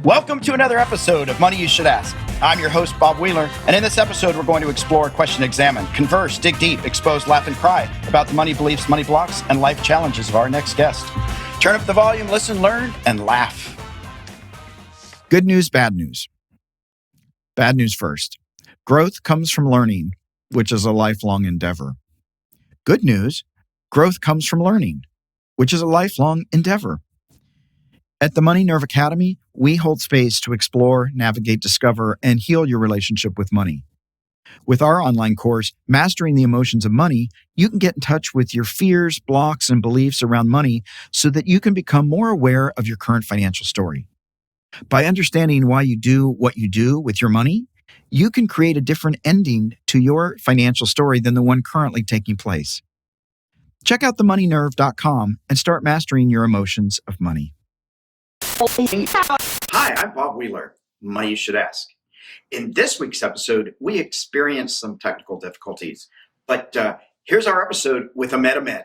Welcome to another episode of Money You Should Ask. I'm your host, Bob Wheeler, and in this episode, we're going to explore, question, examine, converse, dig deep, expose, laugh, and cry about the money beliefs, money blocks, and life challenges of our next guest. Turn up the volume, listen, learn, and laugh. Good news, bad news. Bad news first. Growth comes from learning, which is a lifelong endeavor. Good news, growth comes from learning, which is a lifelong endeavor. At the Money Nerve Academy, we hold space to explore, navigate, discover, and heal your relationship with money. With our online course, Mastering the Emotions of Money, you can get in touch with your fears, blocks, and beliefs around money so that you can become more aware of your current financial story. By understanding why you do what you do with your money, you can create a different ending to your financial story than the one currently taking place. Check out themoneynerve.com and start mastering your emotions of money. Hi, I'm Bob Wheeler. Money You Should Ask. In this week's episode, we experienced some technical difficulties, but here's our episode with Ahmed Ahmed.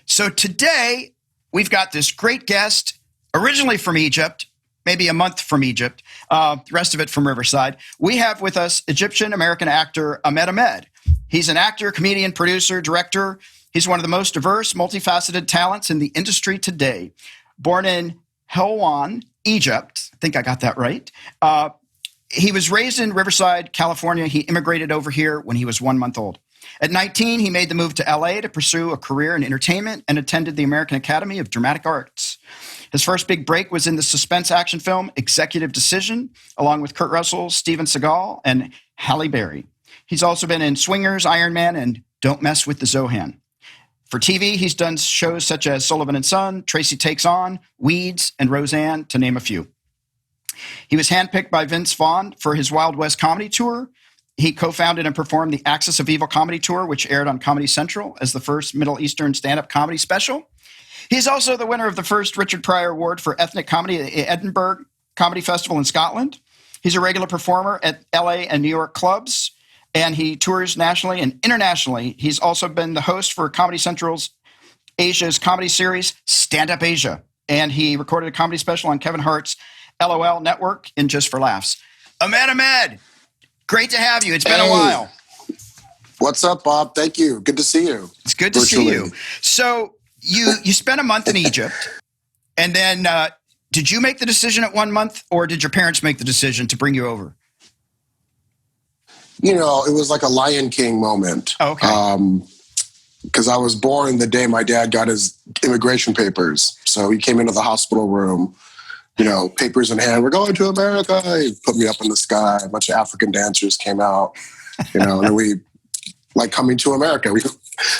So today, we've got this great guest, originally from Egypt, maybe a month from Egypt, the rest of it from Riverside. We have with us Egyptian-American actor Ahmed Ahmed. He's an actor, comedian, producer, director. He's one of the most diverse, multifaceted talents in the industry today. Born in Helwan, Egypt, I think I got that right. He was raised in Riverside, California. He immigrated over here when he was 1 month old. At 19, he made the move to LA to pursue a career in entertainment and attended the American Academy of Dramatic Arts. His first big break was in the suspense action film Executive Decision, along with Kurt Russell, Steven Seagal, and Halle Berry. He's also been in Swingers, Iron Man, and Don't Mess with the Zohan. For TV, he's done shows such as Sullivan and Sons, Tracy Takes On, Weeds, and Roseanne, to name a few. He was handpicked by Vince Vaughn for his Wild West comedy tour. He co-founded and performed the Axis of Evil comedy tour, which aired on Comedy Central as the first Middle Eastern stand-up comedy special. He's also the winner of the first Richard Pryor Award for ethnic comedy at the Edinburgh Comedy Festival in Scotland. He's a regular performer at LA and New York clubs, and he tours nationally and internationally. He's also been the host for Comedy Central's Asia's comedy series, Stand Up Asia. And he recorded a comedy special on Kevin Hart's LOL network in Just for Laughs. Ahmed Ahmed, great to have you. It's been a while. What's up, Bob? Thank you. Good to see you. It's good to see you. So you spent a month in Egypt, and then did you make the decision at 1 month, or did your parents make the decision to bring you over? You know, it was like a Lion King moment. Okay. Because I was born the day my dad got his immigration papers. So he came into the hospital room, you know, papers in hand. We're going to America. He put me up in the sky. A bunch of African dancers came out, you know, and then we like coming to America.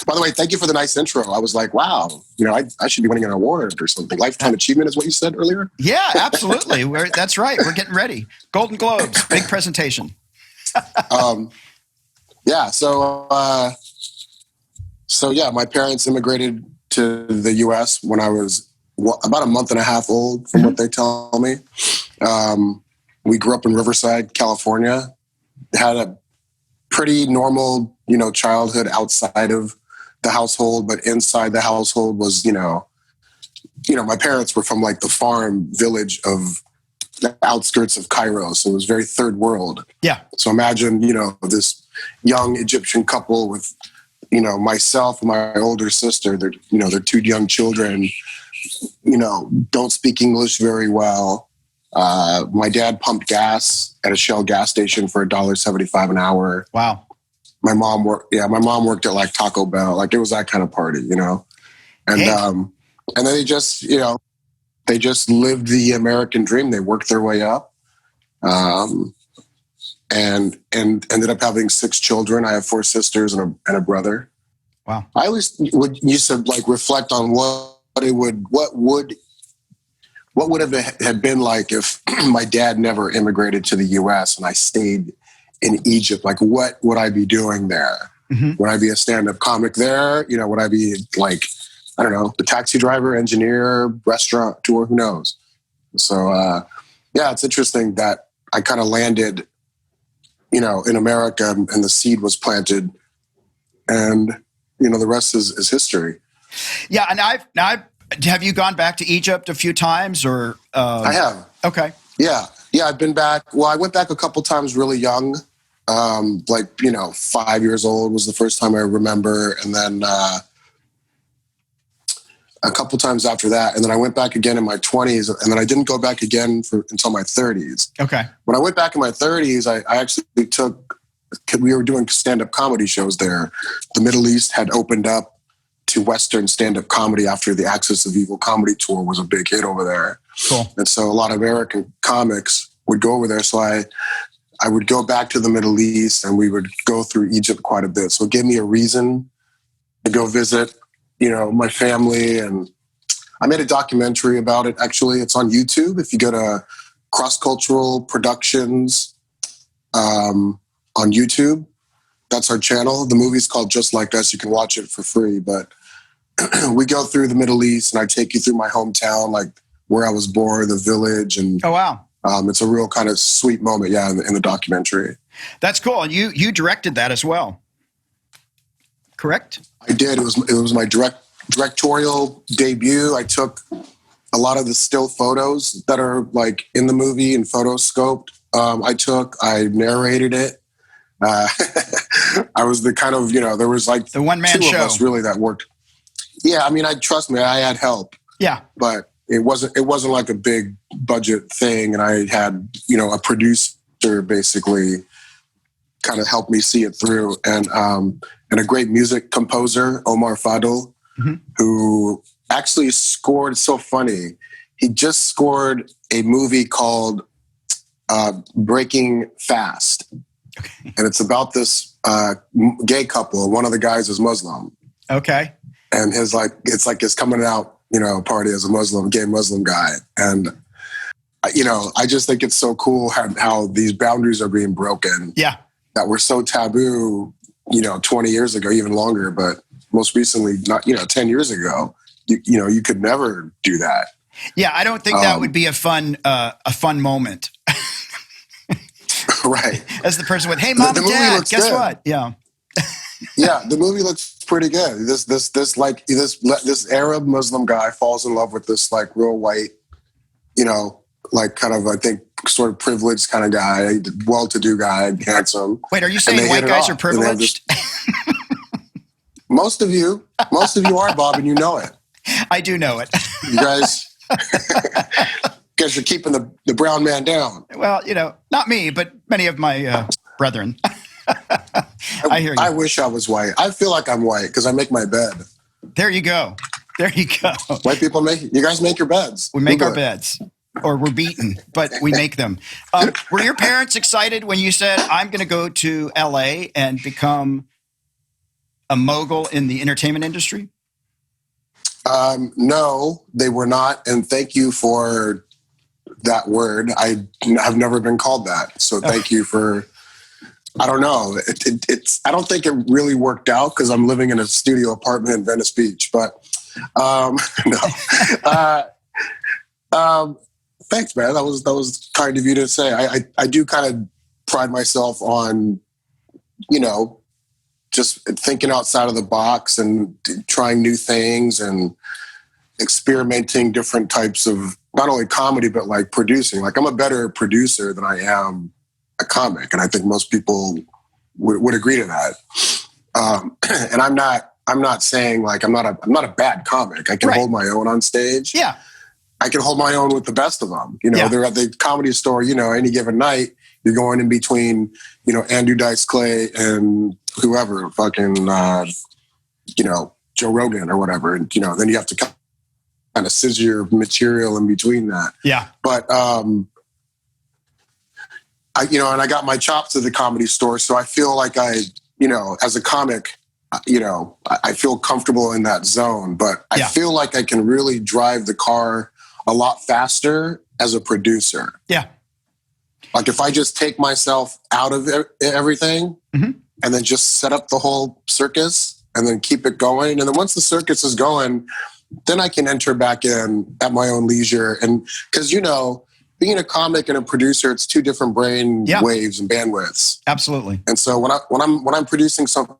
By the way, thank you for the nice intro. I was like, wow, you know, I should be winning an award or something. Lifetime achievement is what you said earlier. Yeah, absolutely. That's right. We're getting ready. Golden Globes, big presentation. Yeah. So yeah, my parents immigrated to the U.S. when I was about a month and a half old, from what they tell me. We grew up in Riverside, California. Had a pretty normal, you know, childhood outside of the household, but inside the household was, you know, my parents were from like the farm village of the outskirts of Cairo. So it was very third world. Yeah. So imagine, you know, this young Egyptian couple with, you know, myself and my older sister, they're two young children, you know, don't speak English very well. My dad pumped gas at a Shell gas station for $1.75 an hour. Wow. My mom worked at like Taco Bell. Like it was that kind of party, you know? And, and then they just lived the American dream. They worked their way up, and ended up having 6 children. I have 4 sisters and a brother. Wow. I always used to like reflect on what would have been like if my dad never immigrated to the U.S. and I stayed in Egypt. Like, what would I be doing there? Mm-hmm. Would I be a stand-up comic there? You know, would I be like, I don't know, the taxi driver, engineer, restaurateur, who knows? So, yeah, it's interesting that I kind of landed, you know, in America and the seed was planted, and, you know, the rest is history. Yeah. And I've Have you gone back to Egypt a few times or? I have. Okay. Yeah. I've been back. Well, I went back a couple times really young. 5 years old was the first time I remember. And then a couple times after that. And then I went back again in my 20s. And then I didn't go back again until my 30s. Okay. When I went back in my 30s, I actually we were doing stand-up comedy shows there. The Middle East had opened up to Western stand-up comedy after the Axis of Evil comedy tour was a big hit over there. Cool. And so a lot of American comics would go over there. So I would go back to the Middle East and we would go through Egypt quite a bit. So it gave me a reason to go visit, my family. And I made a documentary about it. Actually, it's on YouTube. If you go to Cross Cultural Productions on YouTube, that's our channel. The movie's called Just Like Us. You can watch it for free. But we go through the Middle East and I take you through my hometown, like where I was born, the village. And oh, wow. It's a real kind of sweet moment, in the documentary. That's cool. And you directed that as well, correct? I did. It was my directorial debut. I took a lot of the still photos that are like in the movie and photo scoped. I narrated it. I was the kind of, there was like the one-man show of us really that worked. Yeah, I mean, trust me, I had help. Yeah, but it wasn't like a big budget thing, and I had a producer basically kind of help me see it through, and a great music composer, Omar Fadl, who actually scored. It's so funny. He just scored a movie called Breaking Fast. Okay. And it's about this gay couple. One of the guys is Muslim. Okay. And it's like his coming out, party as a gay Muslim guy. And, I just think it's so cool how these boundaries are being broken. Yeah. That were so taboo, 20 years ago, even longer, but most recently, not, 10 years ago, you could never do that. Yeah. I don't think that would be a fun moment. Right. As the person with, hey, mom and dad, guess good. What? Yeah. Yeah. The movie looks pretty good. This Arab Muslim guy falls in love with this like real white, like kind of, I think, sort of privileged kind of guy, well-to-do guy, handsome. Wait, are you saying white guys are privileged? Most of you are, Bob, and you know it. I do know it. You guys, because you're keeping the brown man down. Well, not me, but many of my brethren. I hear you. I wish I was white. I feel like I'm white because I make my bed. There you go. White people you guys make your beds. We make our beds. Or we're beaten, but we make them. Were your parents excited when you said, I'm going to go to LA and become a mogul in the entertainment industry? No, they were not. And thank you for that word. I have never been called that. So thank you for, I don't know. I don't think it really worked out because I'm living in a studio apartment in Venice Beach, but no. Thanks, man. That was kind of you to say. I do kind of pride myself on, just thinking outside of the box and trying new things and experimenting different types of not only comedy, but like producing. Like I'm a better producer than I am a comic. And I think most people would agree to that. And I'm not saying like, I'm not a bad comic. I can hold my own on stage. Yeah. I can hold my own with the best of them. They're at the Comedy Store, any given night, you're going in between, Andrew Dice Clay and whoever, fucking, Joe Rogan or whatever. And, then you have to kind of scissor your material in between that. Yeah. But, and I got my chops at the Comedy Store. So I feel like as a comic, I feel comfortable in that zone, but I feel like I can really drive the car a lot faster as a producer. Yeah. Like if I just take myself out of everything and then just set up the whole circus and then keep it going. And then once the circus is going, then I can enter back in at my own leisure. And because, being a comic and a producer, it's two different brain waves and bandwidths. Absolutely. And so when I'm producing something,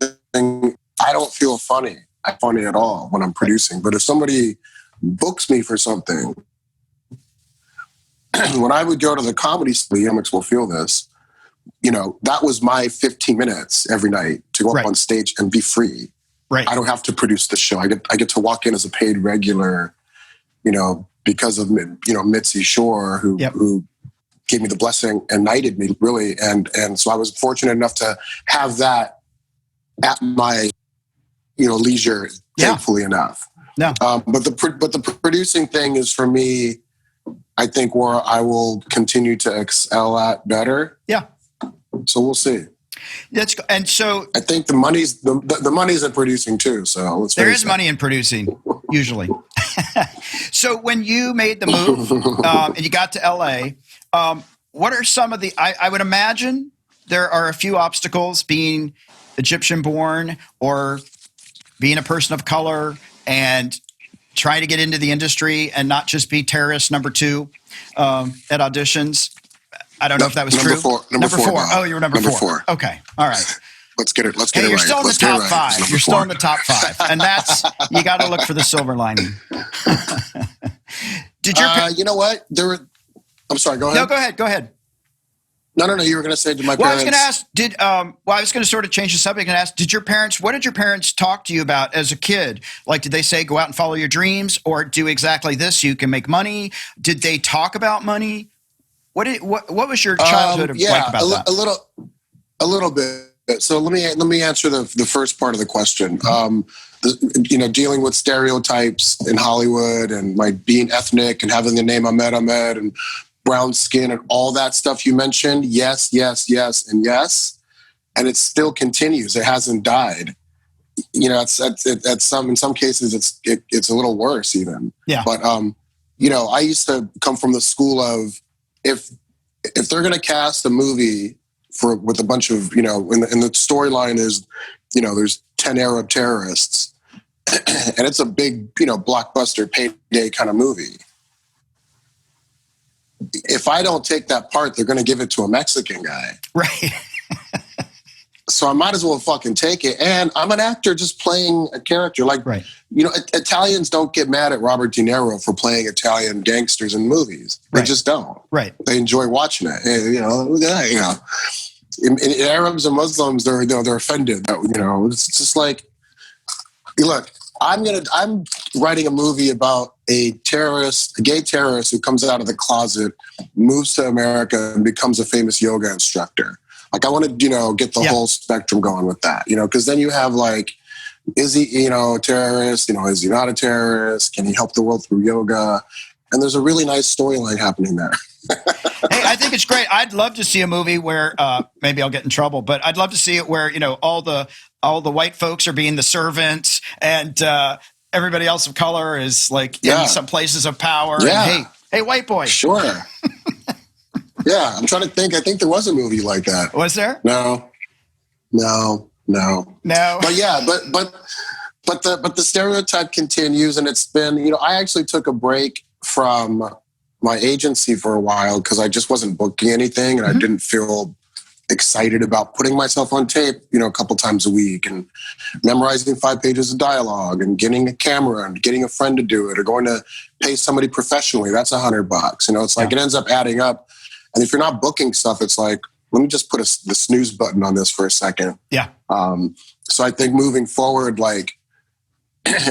I don't feel funny at all when I'm producing. But if somebody books me for something, when I would go to the comedy school, Ahmeds will feel this, that was my 15 minutes every night to go up on stage and be free. Right. I don't have to produce the show. I get to walk in as a paid regular, because of, Mitzi Shore, who gave me the blessing and knighted me, really. And so I was fortunate enough to have that at my, leisure, thankfully enough. No. But the producing thing is, for me, I think, where I will continue to excel at better. Yeah. So we'll see. And so I think the money's in producing too. So there is money in producing usually. So when you made the move and you got to LA, what are some of the? I would imagine there are a few obstacles being Egyptian born or being a person of color and trying to get into the industry and not just be terrorist number 2 at auditions. I don't know if that was true. Number four. Oh, you were number four. Okay. All right. Let's get it. Hey, you're still in the top 5. You're still in the top 5. And that's, you got to look for the silver lining. Did your you know what? I'm sorry, go ahead. No, go ahead. No. You were going to say to my parents. I was going to ask, I was going to sort of change the subject and ask, what did your parents talk to you about as a kid? Like, did they say, go out and follow your dreams, or do exactly this so you can make money? Did they talk about money? What was your childhood like about that? A little bit. So let me answer the first part of the question. Dealing with stereotypes in Hollywood and being ethnic and having the name Ahmed Ahmed and brown skin and all that stuff you mentioned. Yes, and yes, and it still continues. It hasn't died. In some cases it's a little worse even. Yeah. But I used to come from the school of, if they're going to cast a movie with a bunch of, and the storyline is, there's 10 Arab terrorists and it's a big, blockbuster payday kind of movie. If I don't take that part, they're going to give it to a Mexican guy. Right. So I might as well fucking take it. And I'm an actor just playing a character. Like, Italians don't get mad at Robert De Niro for playing Italian gangsters in movies. They just don't. Right. They enjoy watching it. In Arabs and Muslims, they're offended. That, it's just like, look, I'm writing a movie about a gay terrorist who comes out of the closet, moves to America, and becomes a famous yoga instructor. Like, I want to, get the whole spectrum going with that, because then you have is he, a terrorist? Is he not a terrorist? Can he help the world through yoga? And there's a really nice storyline happening there. Hey, I think it's great. I'd love to see a movie where maybe I'll get in trouble, but I'd love to see it where, all the white folks are being the servants and everybody else of color is in some places of power. Yeah. And, hey, white boy. Sure. Yeah, I'm trying to think. I think there was a movie like that. Was there? No. But yeah, but the stereotype continues, and it's been, I actually took a break from my agency for a while because I just wasn't booking anything, and I didn't feel excited about putting myself on tape, a couple times a week and memorizing 5 pages of dialogue and getting a camera and getting a friend to do it or going to pay somebody professionally. That's $100. It's like it ends up adding up. And if you're not booking stuff, it's like, let me just put the snooze button on this for a second. Yeah. So I think moving forward,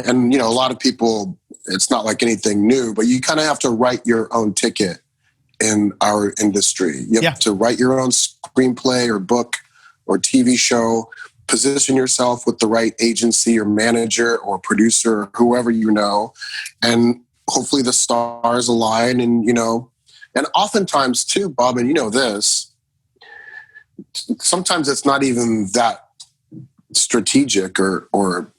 and a lot of people, it's not like anything new, but you kind of have to write your own ticket in our industry. You have to write your own screenplay or book or TV show, position yourself with the right agency or manager or producer or whoever and hopefully the stars align and oftentimes too, Bob, and this, sometimes it's not even that strategic or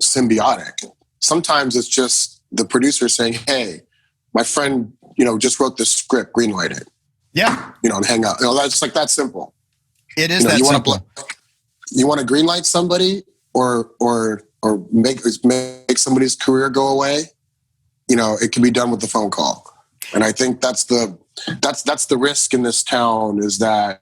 symbiotic. Sometimes it's just the producer saying, hey, my friend, just wrote this script, greenlight it. Yeah. And hang out. That's that simple. It is that simple. You want to greenlight somebody or make somebody's career go away? It can be done with the phone call. And I think that's the risk in this town, is that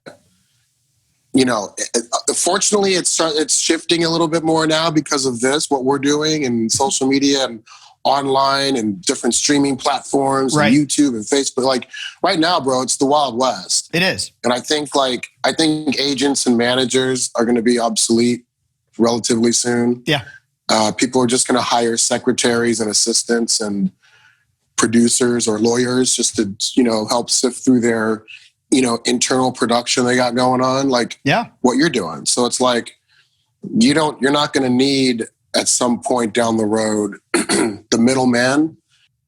Fortunately, it's shifting a little bit more now because of this, what we're doing and social media and online and different streaming platforms and YouTube and Facebook. Like right now, bro, it's the Wild West. It is. And I think agents and managers are going to be obsolete relatively soon. Yeah. People are just going to hire secretaries and assistants and producers or lawyers just to, help sift through their, internal production they got going on, like what you're doing. So it's like, you're not going to need at some point down the road, the middleman.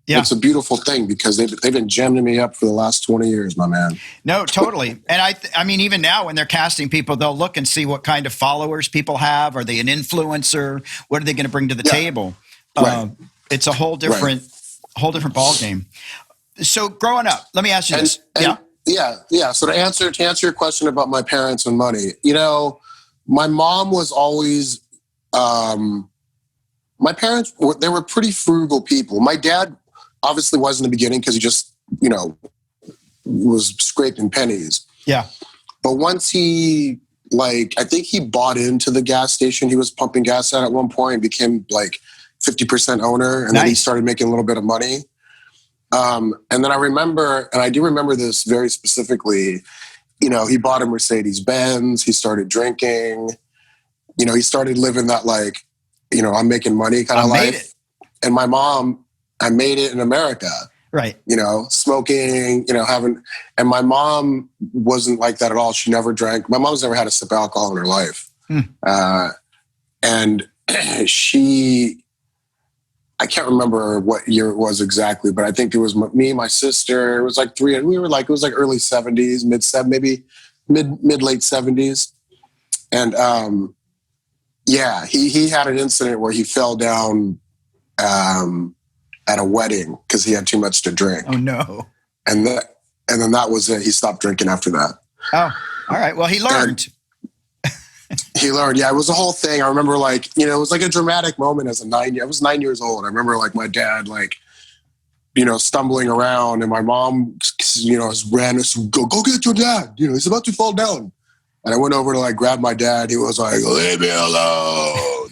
Yeah. It's a beautiful thing because they've been jamming me up for the last 20 years, my man. No, totally. And I mean, even now when they're casting people, they'll look and see what kind of followers people have. Are they an influencer? What are they going to bring to the table? Right. It's a whole different ball game. So growing up, let me ask you this. Yeah. So to answer your question about my parents and money, my mom was always, my parents, they were pretty frugal people. My dad obviously was in the beginning because he just, was scraping pennies. Yeah. But once he, I think he bought into the gas station he was pumping gas at one point, became 50% owner. And then he started making a little bit of money. And then I do remember this very specifically, he bought a Mercedes Benz, he started drinking, he started living that I'm making money kind of life. And my mom, I made it in America. Right. Smoking, and my mom wasn't like that at all. She never drank. My mom's never had a sip of alcohol in her life. And I can't remember what year it was exactly, but I think it was me and my sister. It was it was early 70s, maybe mid late 70s. And, he had an incident where he fell down at a wedding because he had too much to drink. Oh no! And then that was it. He stopped drinking after that. Oh, all right. Well, he learned. He learned. Yeah, it was a whole thing. I remember, it was like a dramatic moment as I was 9 years old. I remember my dad stumbling around, and my mom ran us, go get your dad. He's about to fall down. And I went over to grab my dad. He was like, leave me alone.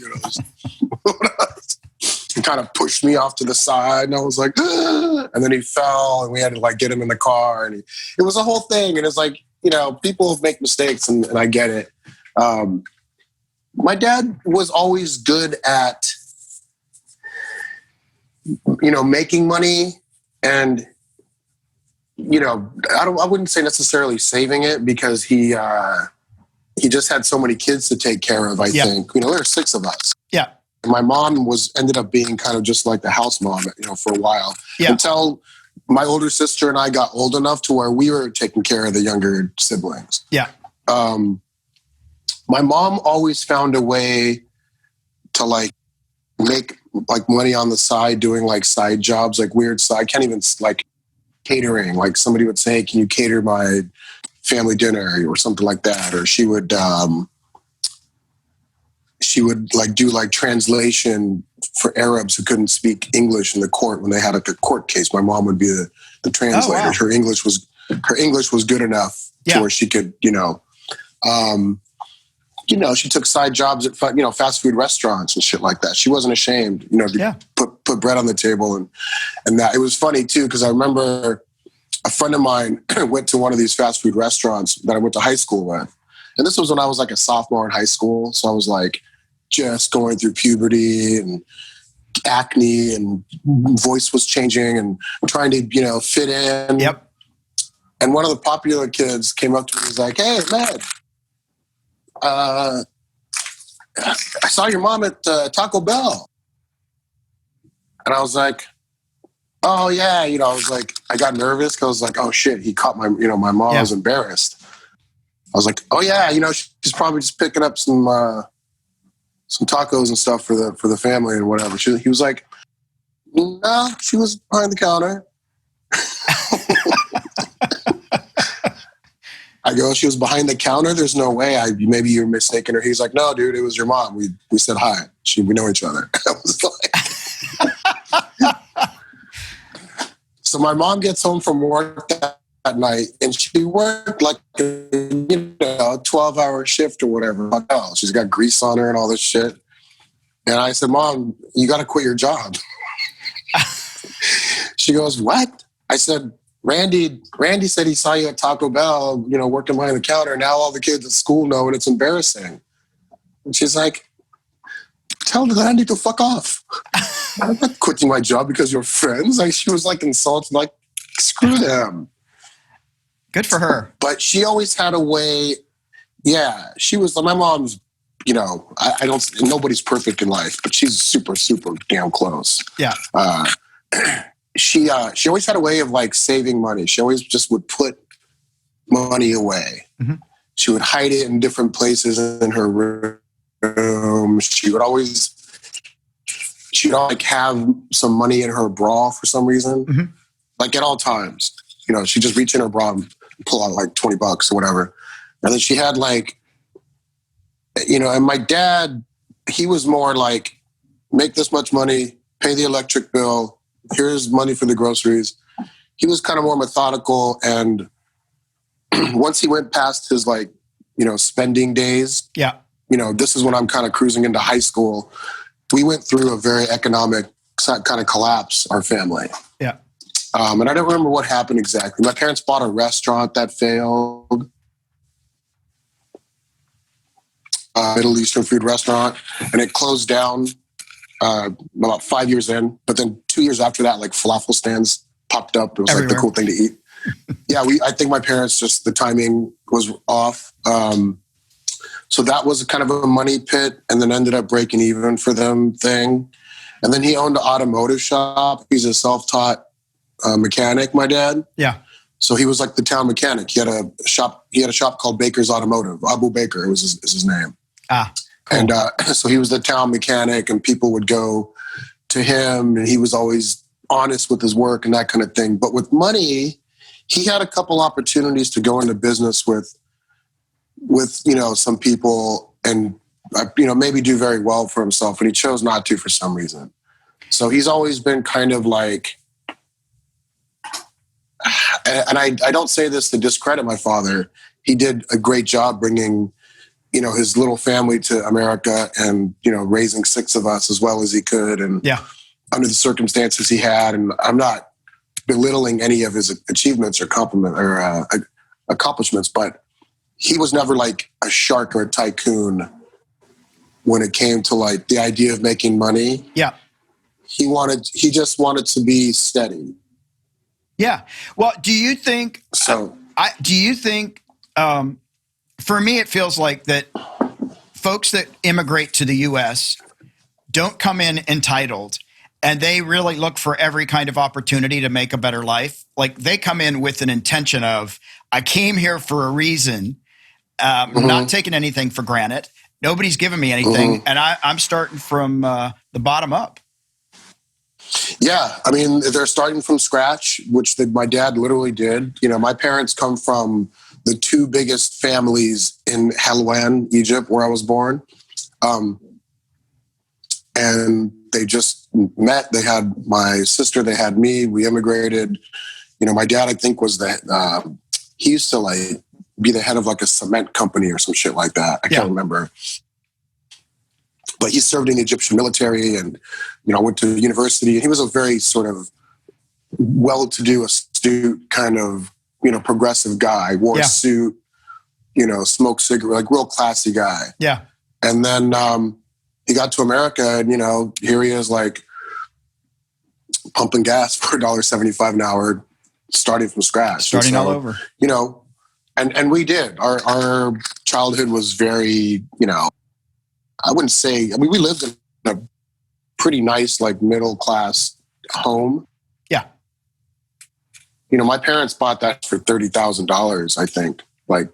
He kind of pushed me off to the side, and I was like, ah! And then he fell, and we had to get him in the car. And it was a whole thing. And it's people make mistakes, and I get it. My dad was always good at, making money, and I wouldn't say necessarily saving it because he just had so many kids to take care of. I think there were 6 of us. Yeah. And my mom ended up being kind of just like the house mom, for a while until my older sister and I got old enough to where we were taking care of the younger siblings. Yeah. My mom always found a way to make money on the side, doing side jobs, weird side. I can't even catering. Somebody would say, hey, can you cater my family dinner or something like that? Or she would do translation for Arabs who couldn't speak English in the court when they had a court case. My mom would be the translator. Oh, wow. Her English was good enough to where she could, she took side jobs at fast food restaurants and shit like that. She wasn't ashamed, to put bread on the table and that. It was funny too because I remember a friend of mine went to one of these fast food restaurants that I went to high school with, and this was when I was a sophomore in high school. So I was just going through puberty and acne, and voice was changing and trying to fit in. Yep. And one of the popular kids came up to me and was like, "Hey, man. I saw your mom at Taco Bell." And I was like, oh yeah. I was I got nervous because I was oh shit, he caught my mom was embarrassed. I was like, oh yeah, she's probably just picking up some tacos and stuff for the family and whatever. He was like, no, she was behind the counter. I go, she was behind the counter? There's no way. Maybe you're mistaken her. He's like, no, dude, it was your mom. We said hi. We know each other. I was So my mom gets home from work that night, and she worked 12-hour shift or whatever. Fuck no. She's got grease on her and all this shit. And I said, Mom, you got to quit your job. She goes, what? I said, Randy said he saw you at Taco Bell, working behind the counter. Now all the kids at school know and it's embarrassing. And she's like, tell Randy to fuck off. I'm not quitting my job because you're friends. She was like insulted, like, screw them. Good for her. But she always had a way. Yeah, she was my mom's, I don't, nobody's perfect in life, but she's super, super damn close. Yeah. She always had a way of like saving money. She always just would put money away. Mm-hmm. She would hide it in different places in her room. She would like have some money in her bra for some reason, mm-hmm. like at all times. She'd just reach in her bra and pull out like $20 or whatever. And then she had like, and my dad, he was more like, make this much money, pay the electric bill, here's money for the groceries. He was kind of more methodical. And once he went past his like, spending days, yeah, this is when I'm kind of cruising into high school. We went through a very economic kind of collapse, our family. Yeah. And I don't remember what happened exactly. My parents bought a restaurant that failed. Middle Eastern food restaurant, and it closed down about 5 years in. But then 2 years after that, like falafel stands popped up. It was everywhere. Like the cool thing to eat. Yeah, I think my parents the timing was off. So that was kind of a money pit, and then ended up breaking even for them thing. And then he owned an automotive shop. He's a self-taught mechanic, my dad. Yeah. So he was like the town mechanic. He had a shop. He had a shop called Baker's Automotive. Abu Baker was his name. Ah, cool. And so he was the town mechanic, and people would go to him, and he was always honest with his work and that kind of thing. But with money, he had a couple opportunities to go into business with some people and maybe do very well for himself, and he chose not to for some reason. So he's always been kind of like, and I don't say this to discredit my father. He did a great job bringing, his little family to America and, raising 6 of us as well as he could. And under the circumstances he had, and I'm not belittling any of his achievements or accomplishments, but he was never like a shark or a tycoon when it came to like the idea of making money. Yeah. He just wanted to be steady. Yeah. Well, do you think, for me, it feels like that folks that immigrate to the U.S. don't come in entitled, and they really look for every kind of opportunity to make a better life. Like they come in with an intention of, I came here for a reason, mm-hmm. not taking anything for granted. Nobody's giving me anything. Mm-hmm. And I'm starting from the bottom up. Yeah, I mean, they're starting from scratch, which my dad literally did. My parents come from the 2 biggest families in Helwan, Egypt, where I was born. And they just met. They had my sister, they had me, we immigrated. My dad, I think, was he used to like be the head of like a cement company or some shit like that. I can't remember. But he served in the Egyptian military and, went to university. And he was a very sort of well-to-do, astute kind of, progressive guy. Wore a suit, smoked cigarette, like real classy guy. Yeah. And then he got to America and, here he is like pumping gas for $1.75 an hour, starting from scratch. Starting all over. And we did. Our childhood was very, I wouldn't say, we lived in a pretty nice, like middle class home. Yeah. My parents bought that for $30,000, I think, like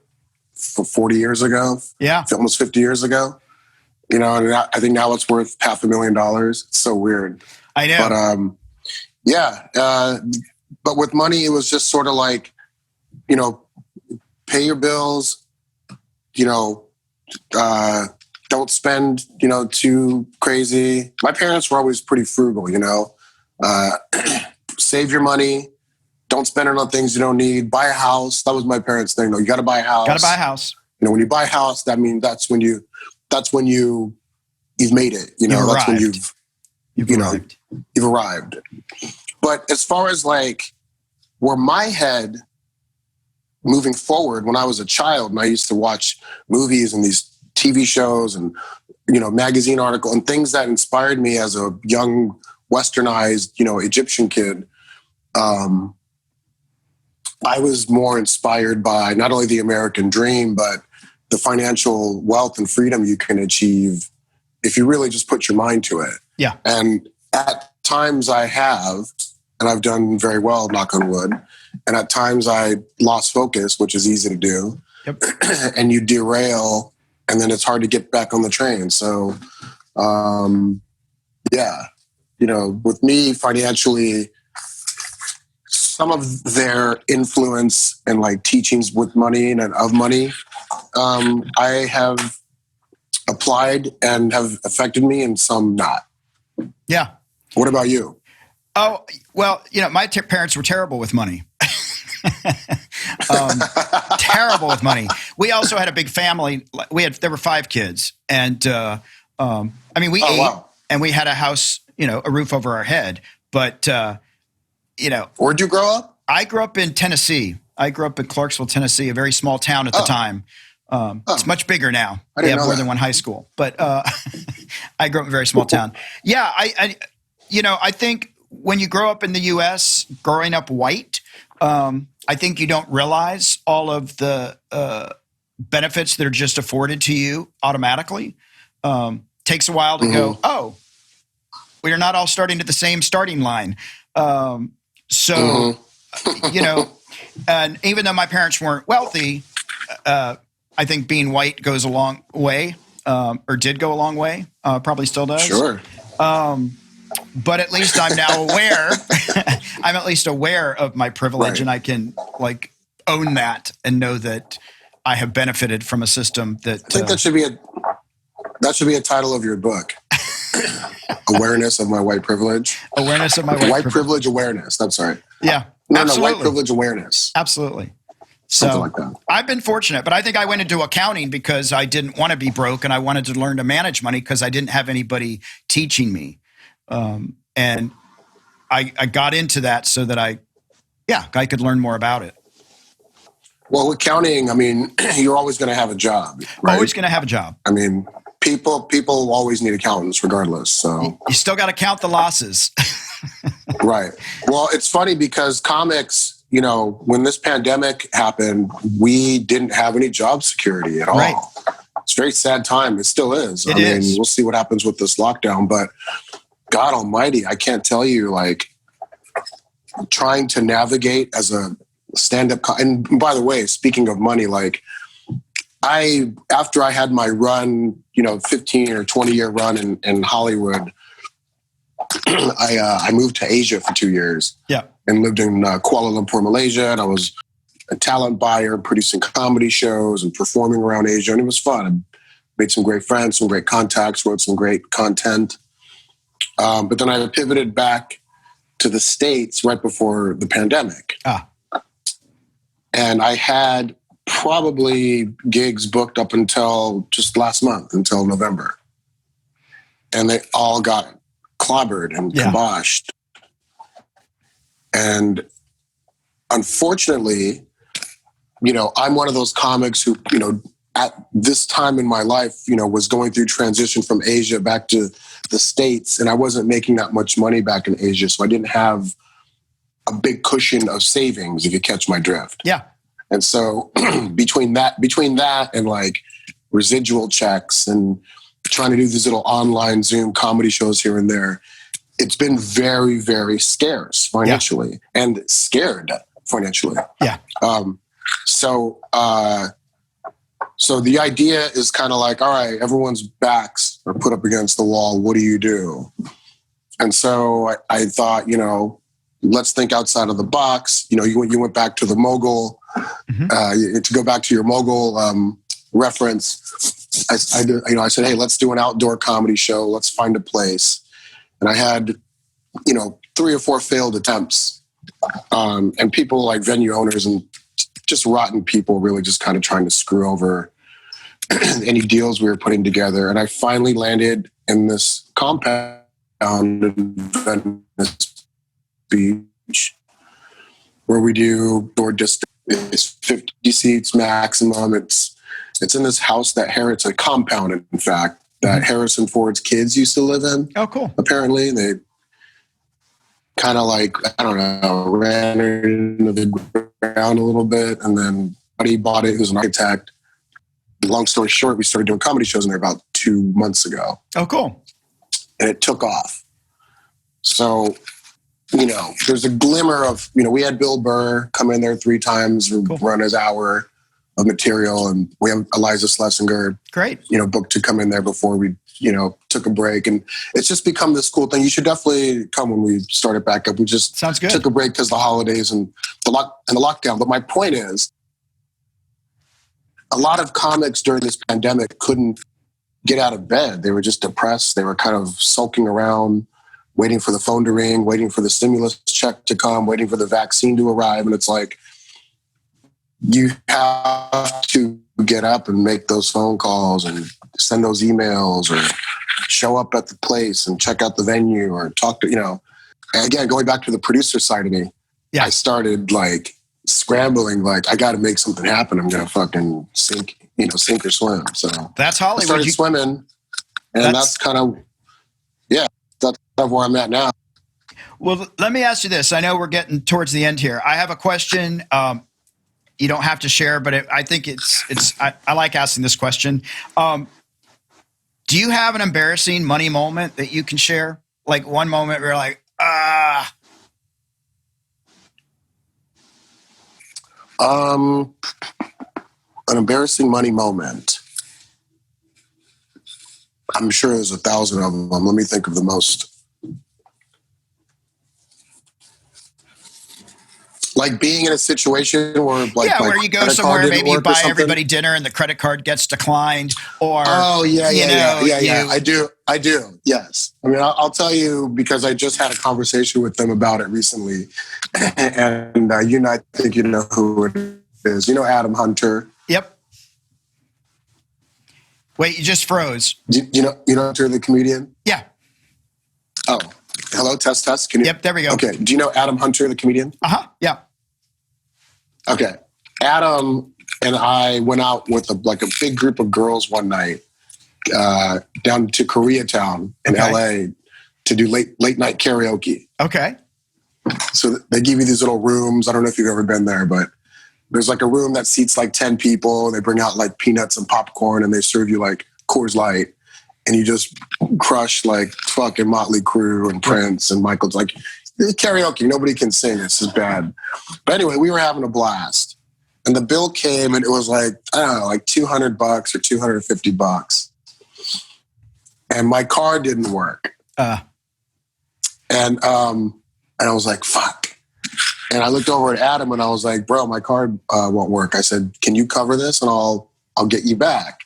for 40 years ago. Yeah. Almost 50 years ago. And I think now it's worth $500,000. It's so weird. I know. But but with money, it was just sort of like, pay your bills, don't spend, too crazy. My parents were always pretty frugal, save your money. Don't spend it on things you don't need. Buy a house. That was my parents' thing, though. You got to buy a house. Got to buy a house. when you buy a house, that means that's when you've made it. That's when you've arrived. But as far as like where my head moving forward, when I was a child and I used to watch movies and these TV shows and, magazine article and things that inspired me as a young westernized, Egyptian kid, I was more inspired by not only the American dream, but the financial wealth and freedom you can achieve if you really just put your mind to it. Yeah. And at times I have, and I've done very well, knock on wood. And at times I lost focus, which is easy to do. Yep. And you derail, and then it's hard to get back on the train. So, with me financially, some of their influence and like teachings with money and of money, I have applied and have affected me, and some not. Yeah. What about you? Oh, well, my parents were terrible with money. Terrible with money. We also had a big family. There were 5 kids, and we ate, wow. And we had a house, a roof over our head. But where'd you grow up? I grew up in Tennessee. I grew up in Clarksville, Tennessee, a very small town at the time. It's much bigger now. They have more than one high school, but I grew up in a very small town. Yeah, I think when you grow up in the U.S., growing up white, I think you don't realize all of the benefits that are just afforded to you automatically. Takes a while to go, oh, we are not all starting at the same starting line. And even though my parents weren't wealthy, I think being white goes a long way, or did go a long way, probably still does. Sure. But at least I'm now aware. I'm at least aware of my privilege, right. And I can like own that and know that I have benefited from a system that. I think that should be a title of your book. Awareness of my white privilege. Awareness of my white privilege awareness. That's right. Yeah. No, absolutely. white privilege awareness. Absolutely. Something like that. I've been fortunate, but I think I went into accounting because I didn't want to be broke and I wanted to learn to manage money because I didn't have anybody teaching me. And I got into that so that I could learn more about it. Well, accounting, you're always going to have a job. Right? Always going to have a job. People always need accountants regardless. So you still got to count the losses. Right. Well, it's funny because comics, when this pandemic happened, we didn't have any job security at all. Right. It's a very sad time. It still is. It is. We'll see what happens with this lockdown, but God almighty, I can't tell you, like, trying to navigate as a stand-up and by the way, speaking of money, like after I had my run, 15 or 20 year run in Hollywood, I moved to Asia for 2 years. Yeah. And lived in Kuala Lumpur, Malaysia. And I was a talent buyer, producing comedy shows and performing around Asia. And it was fun. I made some great friends, some great contacts, wrote some great content. But then I pivoted back to the States right before the pandemic. And I had probably gigs booked up until just last month, until November. And they all got clobbered and kiboshed. And unfortunately, I'm one of those comics who, at this time in my life, was going through transition from Asia back to the States. And I wasn't making that much money back in Asia. So I didn't have a big cushion of savings, if you catch my drift. Yeah. And so between that and like residual checks and trying to do these little online Zoom comedy shows here and there, it's been very, very scarce financially and scared financially. Yeah. So the idea is kind of like, all right, everyone's backs are put up against the wall. What do you do? And so I thought, let's think outside of the box. You went back to the mogul. Mm-hmm. To go back to your mogul reference, I said, hey, let's do an outdoor comedy show. Let's find a place. And I had, 3 or 4 failed attempts. And people like venue owners and just rotten people really just kind of trying to screw over any deals we were putting together. And I finally landed in this compound in Venice Beach where we do door distance. It's 50 seats maximum. It's in this house that Harris, a compound, in fact, that Harrison Ford's kids used to live in. Oh, cool. Apparently, they kind of like, I don't know, ran it into the ground a little bit, and then buddy bought it, who's an architect. Long story short, we started doing comedy shows in there about 2 months ago. Oh, cool. And it took off. So, there's a glimmer of, we had Bill Burr come in there 3 times, cool. Run his hour of material, and we have Eliza Schlesinger, great, booked to come in there before we, took a break. And it's just become this cool thing. You should definitely come when we start it back up. We just sounds good. Took a break because the holidays and the lockdown. But my point is, a lot of comics during this pandemic couldn't get out of bed. They were just depressed. They were kind of sulking around, waiting for the phone to ring, waiting for the stimulus check to come, waiting for the vaccine to arrive. And it's like, you have to get up and make those phone calls and send those emails or show up at the place and check out the venue or talk to, and again, going back to the producer side of me, yeah. I started like scrambling, like I got to make something happen. I'm going to fucking sink or swim. So that's Hollywood. I started swimming, and that's kind of, that's kind of where I'm at now. Well, let me ask you this. I know we're getting towards the end here. I have a question. You don't have to share, but I think I like asking this question. Do you have an embarrassing money moment that you can share? Like one moment where you're like, An embarrassing money moment. I'm sure there's 1,000 of them. Let me think of the most. Like being in a situation where, where you go somewhere, maybe you buy everybody dinner and the credit card gets declined, or I do. Yes, I mean I'll tell you because I just had a conversation with them about it recently, and I think you know who it is. You know Adam Hunter. Yep. Wait, you just froze. You know Hunter, the comedian. Yeah. Oh, hello, test. Can you? Yep, there we go. Okay. Do you know Adam Hunter, the comedian? Yeah. Okay. Adam and I went out with a big group of girls one night down to Koreatown in LA to do late night karaoke. Okay. So they give you these little rooms. I don't know if you've ever been there, but there's like a room that seats like 10 people. They bring out like peanuts and popcorn and they serve you like Coors Light. And you just crush like fucking Motley Crue and Prince and Michael's like karaoke. Nobody can sing. This is bad. But anyway, we were having a blast. And the bill came and it was like, I don't know, like $200 or $250. And my card didn't work. And I was like, fuck. And I looked over at Adam and I was like, bro, my card won't work. I said, can you cover this and I'll get you back?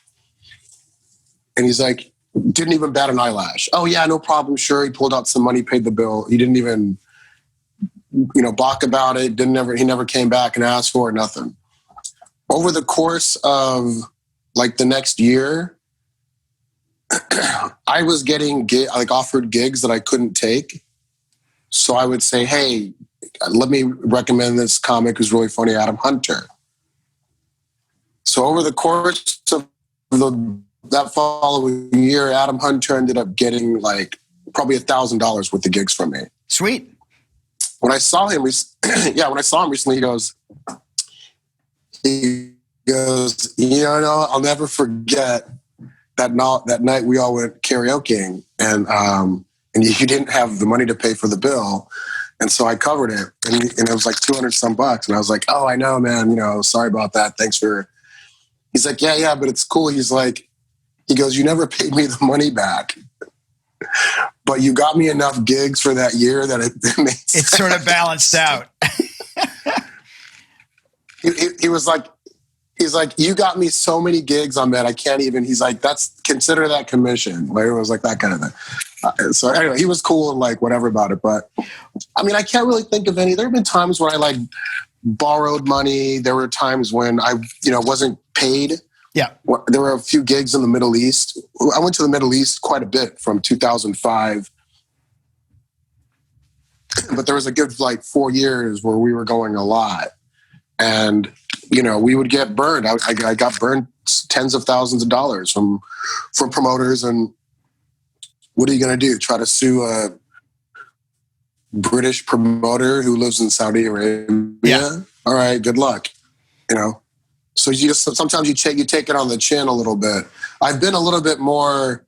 And he's like, didn't even bat an eyelash. Oh yeah, no problem. Sure. He pulled out some money, paid the bill. He didn't even, balk about it. He never came back and asked for it, nothing. Over the course of like the next year, I was getting offered gigs that I couldn't take. So I would say, hey, let me recommend this comic who's really funny, Adam Hunter. So over the course of that following year, Adam Hunter ended up getting like probably $1,000 worth of gigs from me. Sweet. When I saw him, recently, he goes, I'll never forget that night we all went karaokeing and you didn't have the money to pay for the bill. And so I covered it and it was like 200 some bucks. And I was like, oh, I know, man, sorry about that. Thanks for, he's like, yeah, but it's cool. He goes, you never paid me the money back, but you got me enough gigs for that year that it made sense. It sort of balanced out. He was like, he's like, you got me so many gigs on that. I can't even, he's like, consider that commission. Like, it was like that kind of thing. So anyway, he was cool and like whatever about it. But I mean, I can't really think of any. There have been times when I like borrowed money. There were times when I, wasn't paid Yeah. There were a few gigs in the Middle East. I went to the Middle East quite a bit from 2005. But there was a good like 4 years where we were going a lot. And, we would get burned. I got burned tens of thousands of dollars from promoters. And what are you going to do? Try to sue a British promoter who lives in Saudi Arabia? Yeah. All right, good luck. So sometimes you take it on the chin a little bit. I've been a little bit more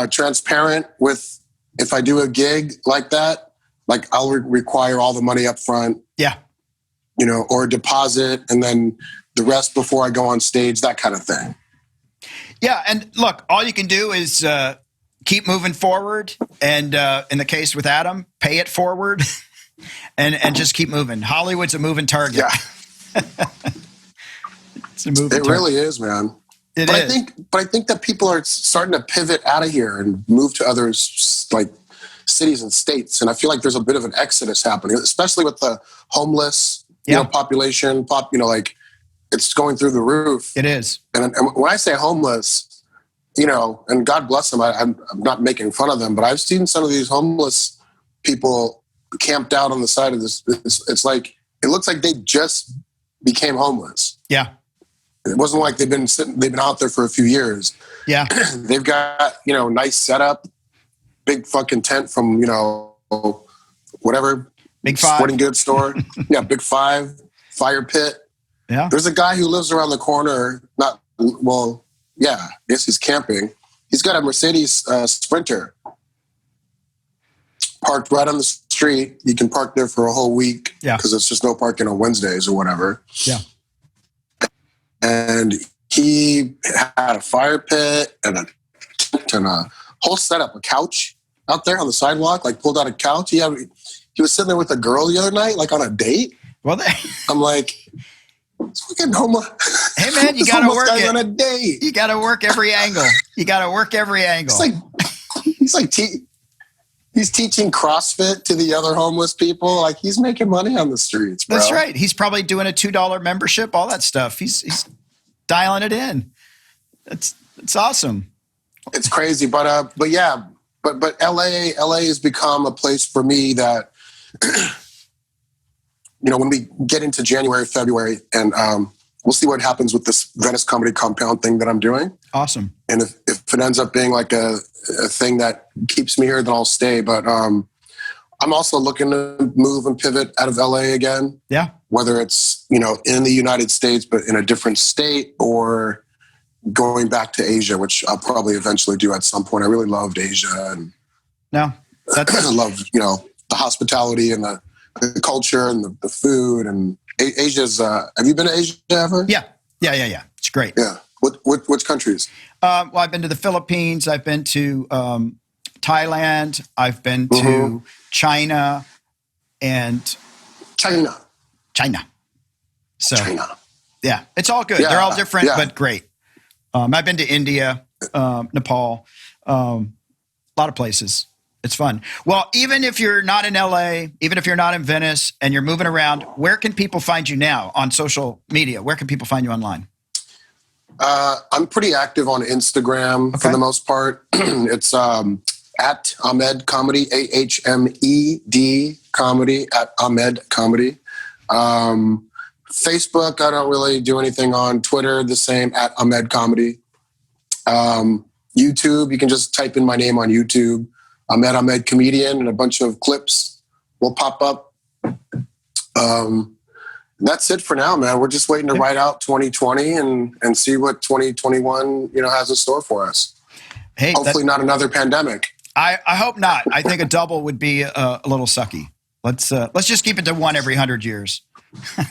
transparent with if I do a gig like that, like I'll require all the money up front. Yeah. Or a deposit and then the rest before I go on stage, that kind of thing. Yeah. And look, all you can do is keep moving forward. And in the case with Adam, pay it forward and just keep moving. Hollywood's a moving target. Yeah. It's a moving target. It really is, man. It is. But I think that people are starting to pivot out of here and move to other like cities and states. And I feel like there's a bit of an exodus happening, especially with the homeless population, like it's going through the roof. It is. And when I say homeless, and God bless them, I'm not making fun of them, but I've seen some of these homeless people camped out on the side of this. It's like, it looks like they just became homeless. Yeah. It wasn't like they've been out there for a few years. Yeah. They've got, nice setup, big fucking tent from, whatever. Big Five. Sporting goods store. Yeah, Big Five, fire pit. Yeah. There's a guy who lives around the corner. Yes, he's camping. He's got a Mercedes Sprinter parked right on the street. You can park there for a whole week because it's just no parking on Wednesdays or whatever. Yeah. And he had a fire pit and a whole setup, a couch out there on the sidewalk, like pulled out a couch. He was sitting there with a girl the other night, like on a date. Well, I'm like, it's fucking homo. Hey man, you gotta work it. On a date. You gotta work every angle. You gotta work every angle. He's teaching CrossFit to the other homeless people. Like he's making money on the streets, bro. That's right. He's probably doing a $2 membership, all that stuff. He's dialing it in. It's awesome. It's crazy, but LA has become a place for me that, when we get into January, February, and we'll see what happens with this Venice Comedy Compound thing that I'm doing. Awesome. And if it ends up being like a thing that keeps me here, then I'll stay. But I'm also looking to move and pivot out of LA again. Yeah. Whether it's, in the United States, but in a different state, or going back to Asia, which I'll probably eventually do at some point. I really loved Asia. And I love, the hospitality and the culture and the food. And Asia's, have you been to Asia ever? Yeah. It's great. Yeah. Which countries? Well, I've been to the Philippines. I've been to Thailand. I've been to China and China. So, China. Yeah, it's all good. They're all different, but great. I've been to India, Nepal, a lot of places. It's fun. Well, even if you're not in LA, even if you're not in Venice and you're moving around, where can people find you now on social media? Where can people find you online? I'm pretty active on Instagram for the most part. It's at Ahmed Comedy, AHMED Comedy, at Ahmed Comedy. Facebook, I don't really do anything on. Twitter, the same, at Ahmed Comedy. YouTube, you can just type in my name on YouTube. Ahmed Comedian, and a bunch of clips will pop up. That's it for now, man. We're just waiting to write out 2020 and see what 2021, has in store for us. Hey, hopefully not another pandemic. I hope not. I think a double would be a little sucky. Let's just keep it to one every 100 years. I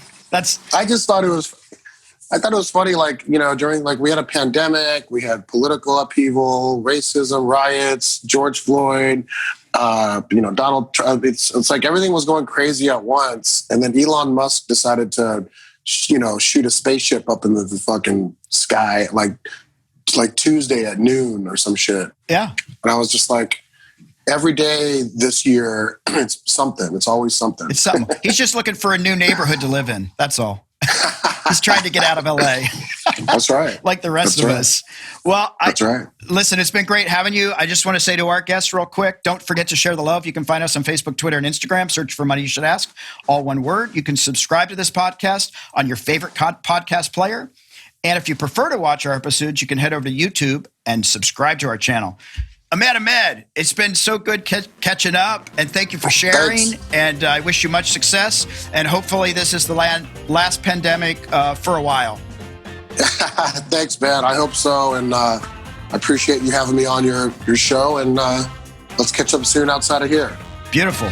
thought it was funny, during, we had a pandemic, we had political upheaval, racism, riots, George Floyd, Donald Trump. It's like everything was going crazy at once. And then Elon Musk decided to, shoot a spaceship up into the fucking sky, like Tuesday at noon or some shit. Yeah. And I was just like, every day this year, it's something. It's always something. It's something. He's just looking for a new neighborhood to live in. That's all. He's trying to get out of LA. That's right. Like the rest of us. Well, That's right. Listen, it's been great having you. I just want to say to our guests real quick, don't forget to share the love. You can find us on Facebook, Twitter, and Instagram. Search for Money You Should Ask, all one word. You can subscribe to this podcast on your favorite podcast player. And if you prefer to watch our episodes, you can head over to YouTube and subscribe to our channel. Ahmed Ahmed, it's been so good catching up, and thank you for sharing. Thanks. And I wish you much success. And hopefully this is the last pandemic for a while. Thanks, man. I hope so. And I appreciate you having me on your show. And let's catch up soon outside of here. Beautiful.